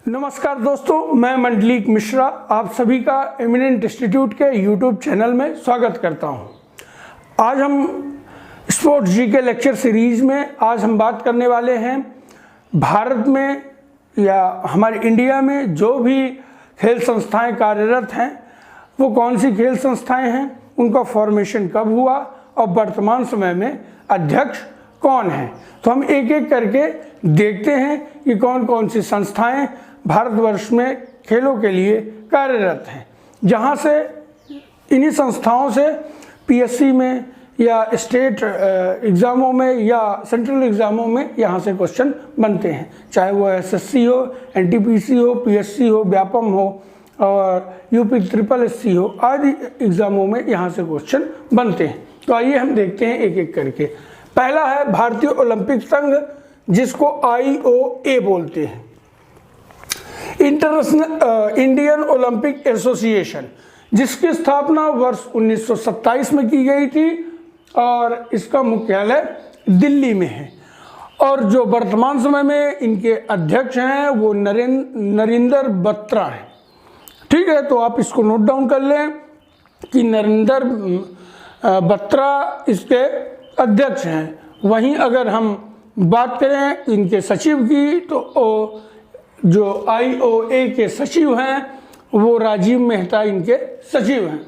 नमस्कार दोस्तों, मैं मंडलीक मिश्रा आप सभी का एमिनेंट इंस्टीट्यूट के यूट्यूब चैनल में स्वागत करता हूं। आज हम स्पोर्ट्स जी के लेक्चर सीरीज में आज हम बात करने वाले हैं भारत में या हमारे इंडिया में जो भी खेल संस्थाएं कार्यरत हैं वो कौन सी खेल संस्थाएं हैं, उनका फॉर्मेशन कब हुआ और वर्तमान समय में अध्यक्ष कौन है। तो हम एक एक करके देखते हैं कि कौन कौन सी संस्थाएं भारतवर्ष में खेलों के लिए कार्यरत हैं, जहां से इन्हीं संस्थाओं से पीएससी में या स्टेट एग्ज़ामों में या सेंट्रल एग्ज़ामों में यहाँ से क्वेश्चन बनते हैं, चाहे वो एसएससी हो, एनटीपीसी हो, पीएससी हो, व्यापम हो और यूपी ट्रिपल एससी हो, आदि एग्ज़ामों में यहाँ से क्वेश्चन बनते हैं। तो आइए हम देखते हैं एक एक करके। पहला है भारतीय ओलंपिक संघ, जिसको IOA बोलते हैं, इंटरनेशनल इंडियन ओलंपिक एसोसिएशन, जिसकी स्थापना वर्ष 1927 में की गई थी और इसका मुख्यालय दिल्ली में है। और जो वर्तमान समय में इनके अध्यक्ष हैं वो नरेंद्र बत्रा हैं। ठीक है, तो आप इसको नोट डाउन कर लें कि नरेंद्र बत्रा इसके अध्यक्ष हैं। वहीं अगर हम बात करें इनके सचिव की, तो जो IOA के सचिव हैं वो राजीव मेहता इनके सचिव हैं।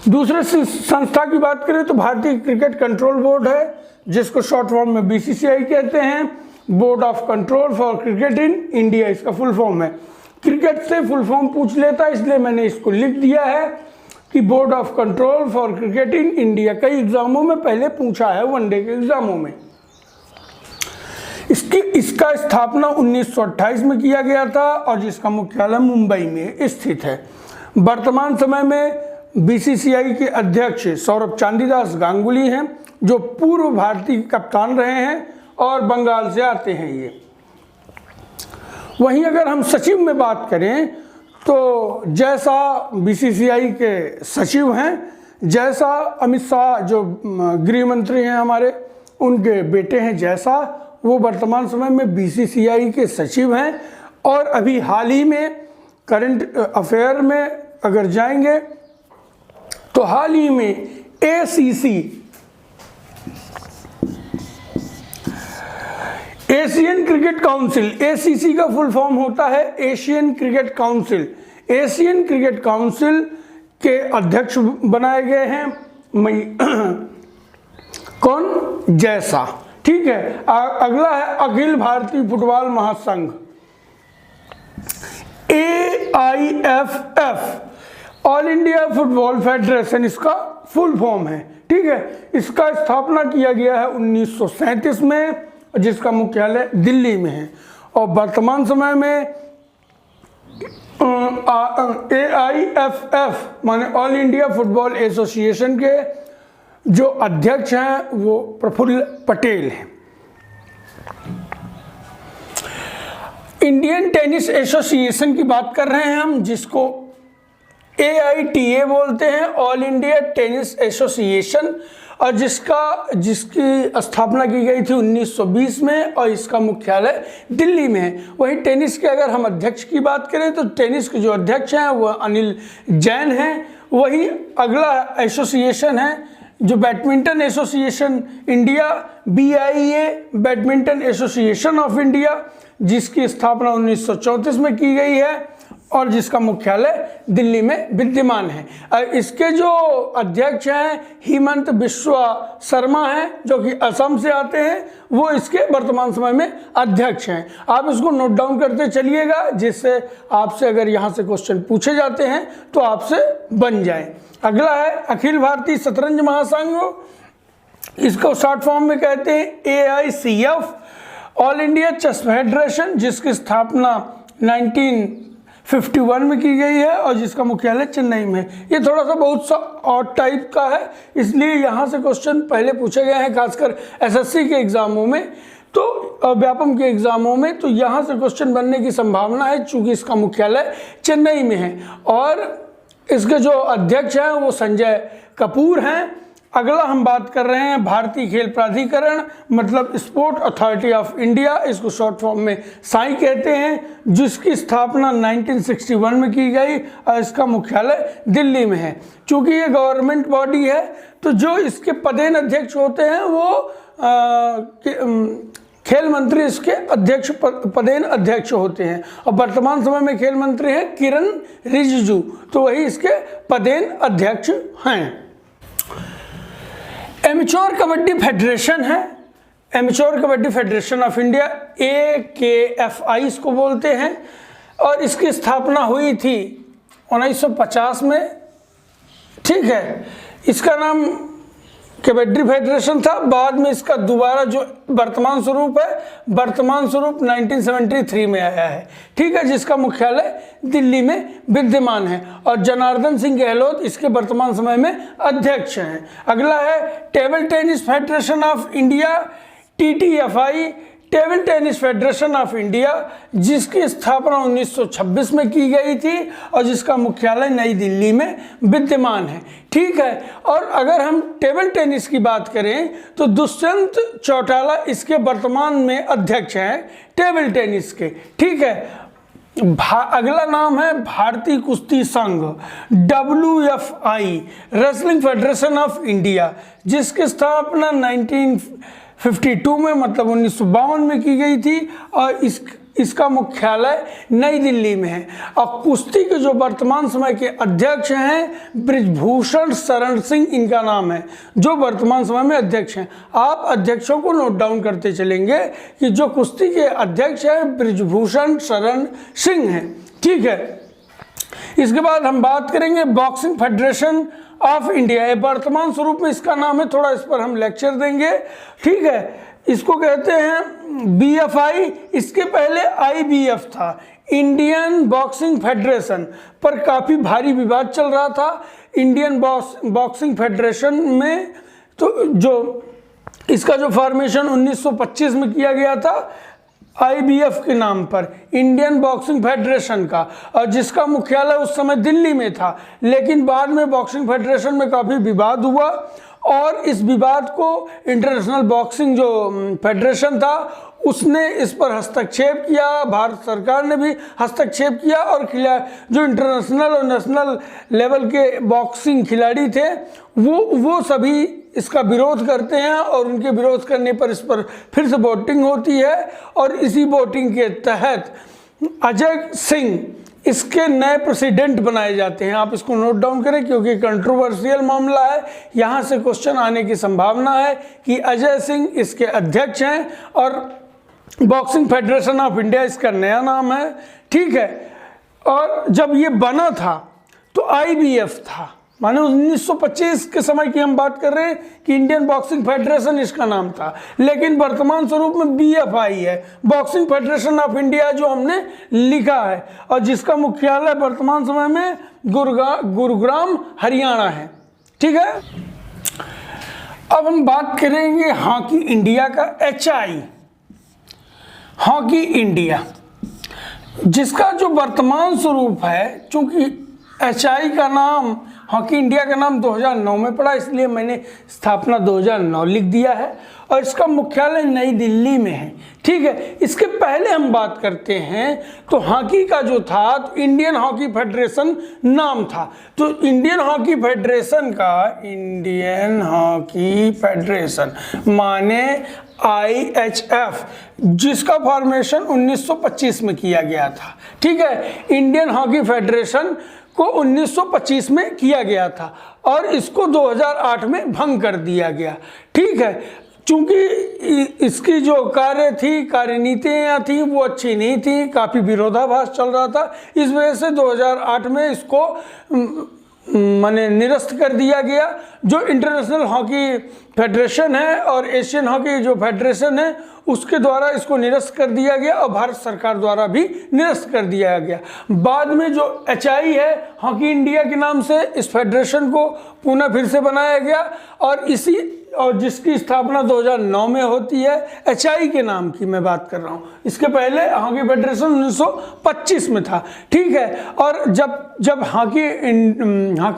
दूसरे संस्था की बात करें तो भारतीय क्रिकेट कंट्रोल बोर्ड है, जिसको शॉर्ट फॉर्म में BCCI कहते हैं, board of control for cricket in India इसका फुल फॉर्म है। क्रिकेट से फुल फॉर्म पूछ लेता है, इसलिए मैंने इसको लिख दिया है कि board of control for cricket in India. कई एग्जामों में पहले पूछा है, वनडे के एग्जामों में। इसका स्थापना 1928 में किया गया था और जिसका मुख्यालय मुंबई में स्थित है। वर्तमान समय में BCCI के अध्यक्ष सौरभ चांदीदास गांगुली हैं, जो पूर्व भारतीय कप्तान रहे हैं और बंगाल से आते हैं ये। वहीं अगर हम सचिव में बात करें तो जैसा BCCI के सचिव हैं, जैसा अमित शाह जो गृह मंत्री हैं हमारे, उनके बेटे हैं जैसा, वो वर्तमान समय में BCCI के सचिव हैं। और अभी हाल ही में करंट अफेयर में अगर जाएंगे तो हाल ही में ACC Asian cricket council, ACC का फुल फॉर्म होता है Asian cricket council. Asian cricket council के अध्यक्ष बनाए गए हैं कौन? जैसा। ठीक है, अगला है अखिल भारतीय फुटबॉल महासंघ, AIFF, all India football federation इसका फुल फॉर्म है। ठीक है, इसका स्थापना किया गया है 1937 में, जिसका मुख्यालय दिल्ली में है। और वर्तमान समय में AIFF माने ऑल इंडिया फुटबॉल एसोसिएशन के जो अध्यक्ष हैं वो प्रफुल्ल पटेल हैं। इंडियन टेनिस एसोसिएशन की बात कर रहे हैं हम, जिसको AITA बोलते हैं, ऑल इंडिया टेनिस एसोसिएशन, और जिसकी स्थापना की गई थी 1920 में और इसका मुख्यालय दिल्ली में है। वही टेनिस के अगर हम अध्यक्ष की बात करें तो टेनिस के जो अध्यक्ष हैं वो अनिल जैन हैं। वही अगला एसोसिएशन है जो badminton association India, BIA badminton association of India, जिसकी स्थापना 1934 में की गई है और जिसका मुख्यालय दिल्ली में विद्यमान है। इसके जो अध्यक्ष हैं हिमंत बिश्वा शर्मा हैं, जो कि असम से आते हैं, वो इसके वर्तमान समय में अध्यक्ष हैं। आप इसको नोट डाउन करते चलिएगा, जिससे आपसे अगर यहाँ से क्वेश्चन पूछे जाते हैं तो आपसे बन जाए। अगला है अखिल भारतीय शतरंज महासंघ, इसको शॉर्ट फॉर्म में कहते हैं AICF, all India chess federation, जिसकी स्थापना 1951 में की गई है और जिसका मुख्यालय चेन्नई में है। ये थोड़ा सा बहुत सा ऑड टाइप का है, इसलिए यहाँ से क्वेश्चन पहले पूछे गए हैं, खासकर SSC के एग्जामों में, तो व्यापम के एग्जामों में, तो यहाँ से क्वेश्चन बनने की संभावना है, चूंकि इसका मुख्यालय चेन्नई में है। और इसके जो अध्यक्ष हैं वो संजय कपूर हैं। अगला हम बात कर रहे हैं भारतीय खेल प्राधिकरण, मतलब स्पोर्ट अथॉरिटी ऑफ इंडिया, इसको शॉर्ट फॉर्म में साई कहते हैं, जिसकी स्थापना 1961 में की गई और इसका मुख्यालय दिल्ली में है। चूँकि ये गवर्नमेंट बॉडी है तो जो इसके पदेन अध्यक्ष होते हैं वो खेल मंत्री इसके अध्यक्ष पदेन अध्यक्ष होते हैं, और वर्तमान समय में खेल मंत्री हैं किरण रिजिजू, तो वही इसके पदेन अध्यक्ष हैं। एमेच्योर कबड्डी फेडरेशन है, amateur kabaddi federation of India, AKFI इसको बोलते हैं, और इसकी स्थापना हुई थी 1950 में। ठीक है, इसका नाम कबड्डी फेडरेशन था, बाद में इसका दोबारा जो वर्तमान स्वरूप है, वर्तमान स्वरूप 1973 में आया है। ठीक है, जिसका मुख्यालय दिल्ली में विद्यमान है, और जनार्दन सिंह गहलोत इसके वर्तमान समय में अध्यक्ष हैं। अगला है table tennis federation of India, TTFI, table tennis federation of India, जिसकी स्थापना 1926 में की गई थी और जिसका मुख्यालय नई दिल्ली में विद्यमान है। ठीक है, और अगर हम टेबल टेनिस की बात करें तो दुष्यंत चौटाला इसके वर्तमान में अध्यक्ष हैं टेबल टेनिस के। ठीक है, अगला नाम है भारतीय कुश्ती संघ, WFI, wrestling federation of India, जिसकी स्थापना 1952 में, मतलब 1952 में की गई थी, और इसका मुख्यालय नई दिल्ली में है। और कुश्ती के जो वर्तमान समय के अध्यक्ष हैं बृजभूषण शरण सिंह इनका नाम है, जो वर्तमान समय में अध्यक्ष हैं। आप अध्यक्षों को नोट डाउन करते चलेंगे कि जो कुश्ती के अध्यक्ष हैं बृजभूषण शरण सिंह हैं। ठीक है, इसके बाद हम बात करेंगे बॉक्सिंग फेडरेशन ऑफ इंडिया, वर्तमान स्वरूप में इसका नाम है, थोड़ा इस पर हम लेक्चर देंगे। ठीक है, इसको कहते हैं BFI, इसके पहले IBF था, इंडियन बॉक्सिंग फेडरेशन, पर काफ़ी भारी विवाद चल रहा था इंडियन बॉक्सिंग फेडरेशन में। तो जो इसका जो फॉर्मेशन 1925 में किया गया था IBF के नाम पर, इंडियन बॉक्सिंग फेडरेशन का, और जिसका मुख्यालय उस समय दिल्ली में था, लेकिन बाद में बॉक्सिंग फेडरेशन में काफ़ी विवाद हुआ, और इस विवाद को इंटरनेशनल बॉक्सिंग जो फेडरेशन था उसने इस पर हस्तक्षेप किया, भारत सरकार ने भी हस्तक्षेप किया, और जो इंटरनेशनल और नेशनल लेवल के बॉक्सिंग खिलाड़ी थे वो सभी इसका विरोध करते हैं, और उनके विरोध करने पर इस पर फिर से वोटिंग होती है, और इसी वोटिंग के तहत अजय सिंह इसके नए प्रेसिडेंट बनाए जाते हैं। आप इसको नोट डाउन करें क्योंकि कंट्रोवर्शियल मामला है, यहाँ से क्वेश्चन आने की संभावना है कि अजय सिंह इसके अध्यक्ष हैं, और बॉक्सिंग फेडरेशन ऑफ इंडिया इसका नया नाम है। ठीक है, और जब ये बना था तो IBF था, माने 1925 के समय की हम बात कर रहे हैं कि इंडियन बॉक्सिंग फेडरेशन इसका नाम था, लेकिन वर्तमान स्वरूप में BFI है, बॉक्सिंग फेडरेशन ऑफ इंडिया, जो हमने लिखा है, और जिसका मुख्यालय वर्तमान समय में गुरुग्राम हरियाणा है। ठीक है, अब हम बात करेंगे हॉकी इंडिया का, HI, हॉकी इंडिया, जिसका जो वर्तमान स्वरूप है, चूंकि HI का नाम, हॉकी इंडिया का नाम 2009 में पड़ा, इसलिए मैंने स्थापना 2009 लिख दिया है, और इसका मुख्यालय नई दिल्ली में है। ठीक है, इसके पहले हम बात करते हैं तो हॉकी का जो था तो इंडियन हॉकी फेडरेशन नाम था। तो इंडियन हॉकी फेडरेशन का, इंडियन हॉकी फेडरेशन माने IHF, जिसका फॉर्मेशन 1925 में किया गया था। ठीक है, इंडियन हॉकी फेडरेशन को 1925 में किया गया था, और इसको 2008 में भंग कर दिया गया। ठीक है, चूंकि इसकी जो कार्यनीतियाँ थी वो अच्छी नहीं थी, काफ़ी विरोधाभास चल रहा था, इस वजह से 2008 में इसको माने निरस्त कर दिया गया। जो इंटरनेशनल हॉकी फेडरेशन है और एशियन हॉकी जो फेडरेशन है उसके द्वारा इसको निरस्त कर दिया गया और भारत सरकार द्वारा भी निरस्त कर दिया गया। बाद में जो HI है, हॉकी इंडिया के नाम से इस फेडरेशन को पुनः फिर से बनाया गया और जिसकी स्थापना 2009 में होती है, HI के नाम की मैं बात कर रहा हूँ। इसके पहले हॉकी फेडरेशन 1925 में था, ठीक है। और जब हॉकी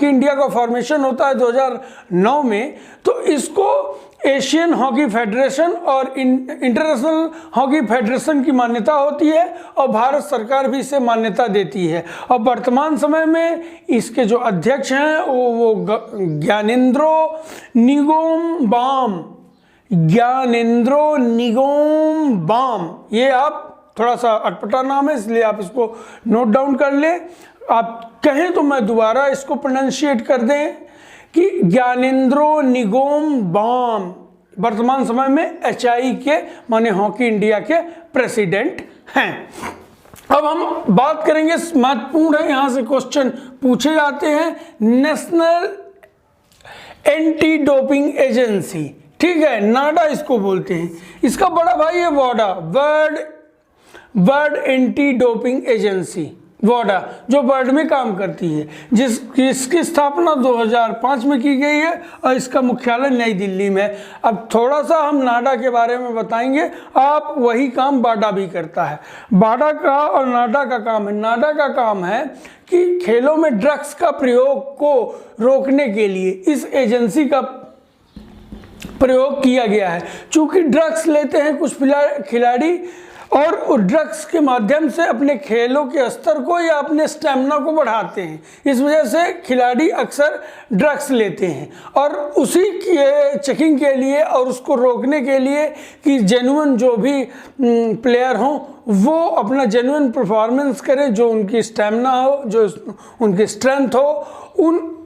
इंडिया का फॉर्मेशन होता है 2009 में, तो इसको एशियन हॉकी फेडरेशन और इंटरनेशनल हॉकी फेडरेशन की मान्यता होती है और भारत सरकार भी इसे मान्यता देती है। और वर्तमान समय में इसके जो अध्यक्ष हैं वो ज्ञानेंद्रो निंगोम बाम, ये आप थोड़ा सा अटपटा नाम है इसलिए आप इसको नोट डाउन कर लें। आप कहें तो मैं दोबारा इसको प्रोनाउंशिएट कर दें कि ज्ञानेंद्रो निगोम बाम वर्तमान समय में HI के माने हॉकी इंडिया के प्रेसिडेंट हैं। अब हम बात करेंगे, महत्वपूर्ण है, यहाँ से क्वेश्चन पूछे जाते हैं, नेशनल एंटी डोपिंग एजेंसी, ठीक है, नाडा इसको बोलते हैं। इसका बड़ा भाई है वाडा, वर्ल्ड एंटी डोपिंग एजेंसी, वाडा, जो वर्ल्ड में काम करती है, जिसकी स्थापना 2005 में की गई है और इसका मुख्यालय नई दिल्ली में है। अब थोड़ा सा हम नाडा के बारे में बताएंगे, आप वही काम वाडा भी करता है। वाडा का और नाडा का काम है, नाडा का काम है कि खेलों में ड्रग्स का प्रयोग को रोकने के लिए इस एजेंसी का प्रयोग किया गया है। चूंकि ड्रग्स लेते हैं कुछ खिलाड़ी और ड्रग्स के माध्यम से अपने खेलों के स्तर को या अपने स्टेमिना को बढ़ाते हैं, इस वजह से खिलाड़ी अक्सर ड्रग्स लेते हैं। और उसी के चेकिंग के लिए और उसको रोकने के लिए कि जेन्युइन जो भी प्लेयर हों वो अपना जेन्युइन परफॉर्मेंस करें, जो उनकी स्टेमिना हो, जो उनकी स्ट्रेंथ हो,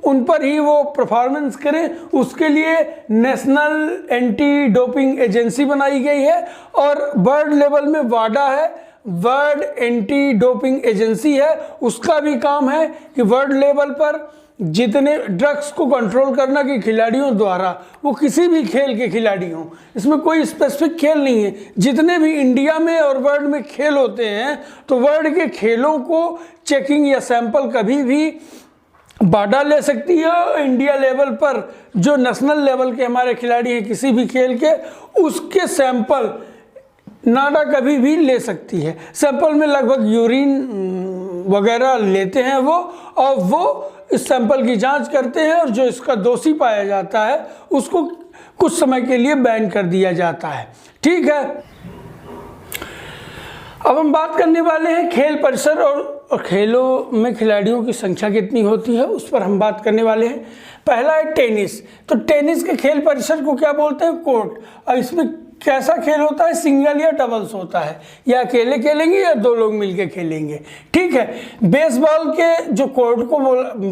उन पर ही वो परफॉर्मेंस करें, उसके लिए नेशनल एंटी डोपिंग एजेंसी बनाई गई है। और वर्ल्ड लेवल में वाडा है, वर्ल्ड एंटी डोपिंग एजेंसी है, उसका भी काम है कि वर्ल्ड लेवल पर जितने ड्रग्स को कंट्रोल करना कि खिलाड़ियों द्वारा, वो किसी भी खेल के खिलाड़ी हों, इसमें कोई स्पेसिफिक खेल नहीं है, जितने भी इंडिया में और वर्ल्ड में खेल होते हैं, तो वर्ल्ड के खेलों को चेकिंग या सैंपल कभी भी वाडा ले सकती है। और इंडिया लेवल पर जो नेशनल लेवल के हमारे खिलाड़ी हैं किसी भी खेल के, उसके सैंपल नाडा कभी भी ले सकती है। सैंपल में लगभग यूरिन वगैरह लेते हैं वो, और वो इस सैंपल की जांच करते हैं, और जो इसका दोषी पाया जाता है उसको कुछ समय के लिए बैन कर दिया जाता है, ठीक है। अब हम बात करने वाले हैं खेल परिसर और खेलों में खिलाड़ियों की संख्या कितनी होती है, उस पर हम बात करने वाले हैं। पहला है टेनिस। तो टेनिस के खेल परिसर को क्या बोलते हैं? कोर्ट। और इसमें कैसा खेल होता है? सिंगल या डबल्स होता है, या अकेले खेलेंगे या दो लोग मिलके खेलेंगे, ठीक है। बेसबॉल के जो कोर्ट को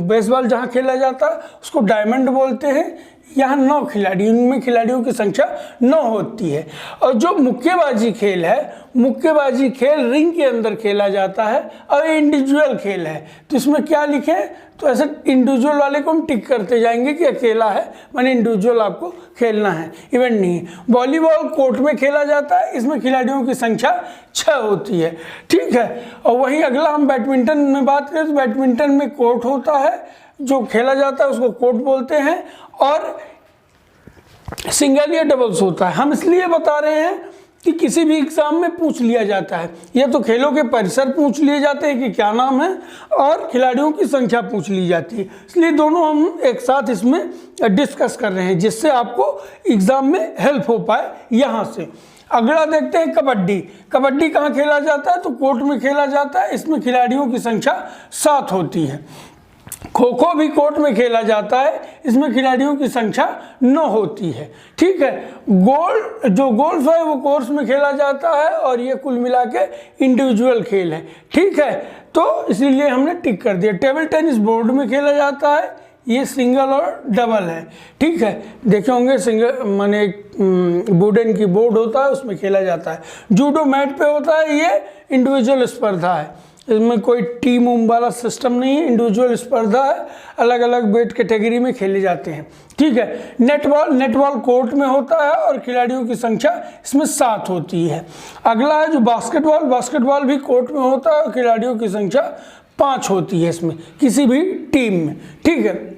बेसबॉल जहाँ खेला जाता है उसको डायमंड बोलते हैं। यहाँ 9 खिलाड़ी, उनमें खिलाड़ियों की संख्या 9 होती है। और जो मुक्केबाजी खेल है, मुक्केबाजी खेल रिंग के अंदर खेला जाता है और इंडिविजुअल खेल है। तो इसमें क्या लिखे? तो ऐसे इंडिविजुअल वाले को हम टिक करते जाएंगे कि अकेला है, माने इंडिविजुअल आपको खेलना है, इवेंट नहीं है। वॉलीबॉल कोर्ट में खेला जाता है, इसमें खिलाड़ियों की संख्या 6 होती है, ठीक है। और वहीं अगला हम बैडमिंटन में बात करें तो बैडमिंटन में कोर्ट होता है, जो खेला जाता है उसको कोर्ट बोलते हैं, और सिंगल या डबल्स होता है। हम इसलिए बता रहे हैं कि किसी भी एग्जाम में पूछ लिया जाता है, या तो खेलों के परिसर पूछ लिए जाते हैं कि क्या नाम है, और खिलाड़ियों की संख्या पूछ ली जाती है। इसलिए दोनों हम एक साथ इसमें डिस्कस कर रहे हैं, जिससे आपको एग्जाम में हेल्प हो पाए। यहाँ से अगला देखते हैं कबड्डी। कबड्डी कहाँ खेला जाता है? तो कोर्ट में खेला जाता है। इसमें खिलाड़ियों की संख्या 7 होती है। खो खो भी कोर्ट में खेला जाता है, इसमें खिलाड़ियों की संख्या 9 होती है, ठीक है। गोल्फ है वो कोर्स में खेला जाता है, और ये कुल मिला के इंडिविजुअल खेल है, ठीक है। तो इसीलिए हमने टिक कर दिया। टेबल टेनिस बोर्ड में खेला जाता है, ये सिंगल और डबल है, ठीक है। देखे होंगे सिंगल माने वुडन की बोर्ड होता है उसमें खेला जाता है। जूडो मैट पे होता है, ये इंडिविजुअल स्पर्धा है। इसमें कोई टीम उम वाला सिस्टम नहीं है, इंडिविजुअल स्पर्धा है, अलग अलग वेट कैटेगरी में खेले जाते हैं। ठीक है। नेटबॉल कोर्ट में होता है और खिलाड़ियों की संख्या इसमें 7 होती है। अगला है जो बास्केटबॉल भी कोर्ट में होता है और खिलाड़ियों की संख्या 5 होती है इसमें किसी भी टीम में। ठीक है।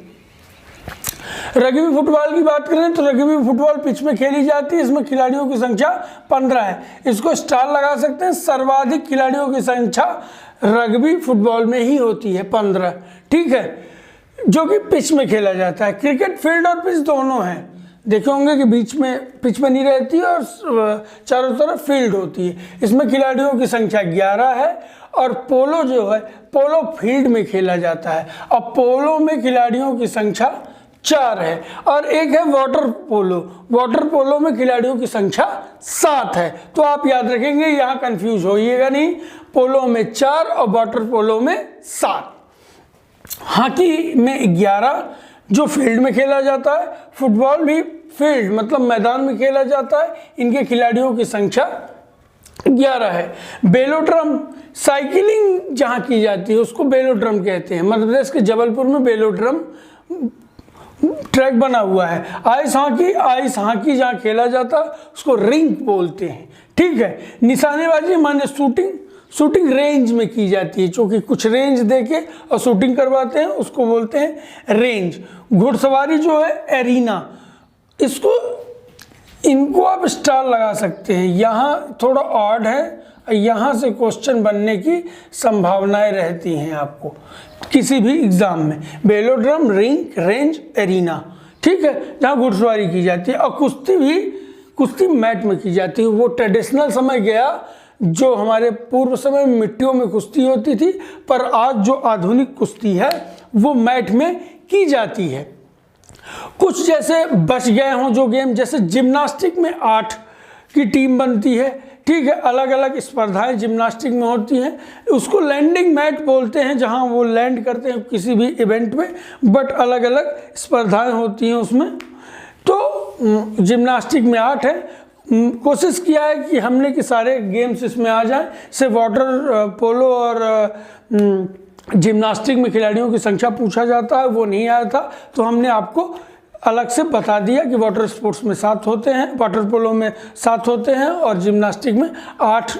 रग्बी फुटबॉल की बात करें तो रग्बी फुटबॉल पिच में खेली जाती है, इसमें खिलाड़ियों की संख्या 15 है। इसको स्टार लगा सकते हैं, सर्वाधिक खिलाड़ियों की संख्या रग्बी फुटबॉल में ही होती है 15। ठीक है, जो कि पिच में खेला जाता है। क्रिकेट फील्ड और पिच दोनों हैं, देखे होंगे कि बीच में पिच में नहीं रहती है और चारों तरफ फील्ड होती है। इसमें खिलाड़ियों की संख्या 11 है। और पोलो जो है, पोलो फील्ड में खेला जाता है और पोलो में खिलाड़ियों की संख्या 4 है। और एक है वाटर पोलो में खिलाड़ियों की संख्या 7 है। तो आप याद रखेंगे, यहाँ कंफ्यूज होइएगा नहीं, पोलो में 4 और वाटर पोलो में 7। हॉकी में 11 जो फील्ड में खेला जाता है, फुटबॉल भी फील्ड मतलब मैदान में खेला जाता है, इनके खिलाड़ियों की संख्या 11 है। बेलोड्रम साइकिलिंग जहाँ की जाती है उसको बेलोड्रम कहते हैं। मध्य प्रदेश के जबलपुर में बेलोड्रम ट्रैक बना हुआ है। आइस हॉकी जहाँ खेला जाता है उसको रिंक बोलते हैं। ठीक है। निशानेबाजी माने शूटिंग रेंज में की जाती है, क्योंकि कुछ रेंज देके और शूटिंग करवाते हैं, उसको बोलते हैं रेंज। घुड़सवारी जो है एरीना, इनको आप स्टार लगा सकते हैं। यहाँ थोड़ा ऑड है, यहाँ से क्वेश्चन बनने की संभावनाएं रहती हैं आपको किसी भी एग्जाम में। Velodrome, ring, range, arena. ठीक है, जहाँ घुड़सवारी की जाती है। और कुश्ती मैट में की जाती है। वो ट्रेडिशनल समय गया जो हमारे पूर्व समय में मिट्टियों में कुश्ती होती थी, पर आज जो आधुनिक कुश्ती है वो मैट में की जाती है। कुछ जैसे बच गए हों जो गेम, जैसे जिम्नास्टिक में 8 की टीम बनती है। ठीक है, अलग अलग स्पर्धाएं जिम्नास्टिक में होती हैं। उसको लैंडिंग मैट बोलते हैं, जहां वो लैंड करते हैं किसी भी इवेंट में, बट अलग अलग स्पर्धाएं होती हैं उसमें। तो जिम्नास्टिक में 8 है। कोशिश किया है कि हमने कि सारे गेम्स इसमें आ जाएं। से वाटर पोलो और जिम्नास्टिक में खिलाड़ियों की संख्या पूछा जाता है, वो नहीं आया था, तो हमने आपको अलग से बता दिया कि वाटर स्पोर्ट्स में 7 होते हैं, वाटर पोलो में 7 होते हैं और जिम्नास्टिक में 8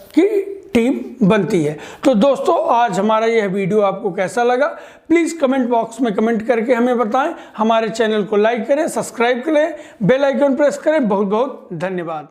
की टीम बनती है। तो दोस्तों, आज हमारा यह वीडियो आपको कैसा लगा, प्लीज़ कमेंट बॉक्स में कमेंट करके हमें बताएं। हमारे चैनल को लाइक करें, सब्सक्राइब करें, बेल आइकन प्रेस करें। बहुत बहुत धन्यवाद।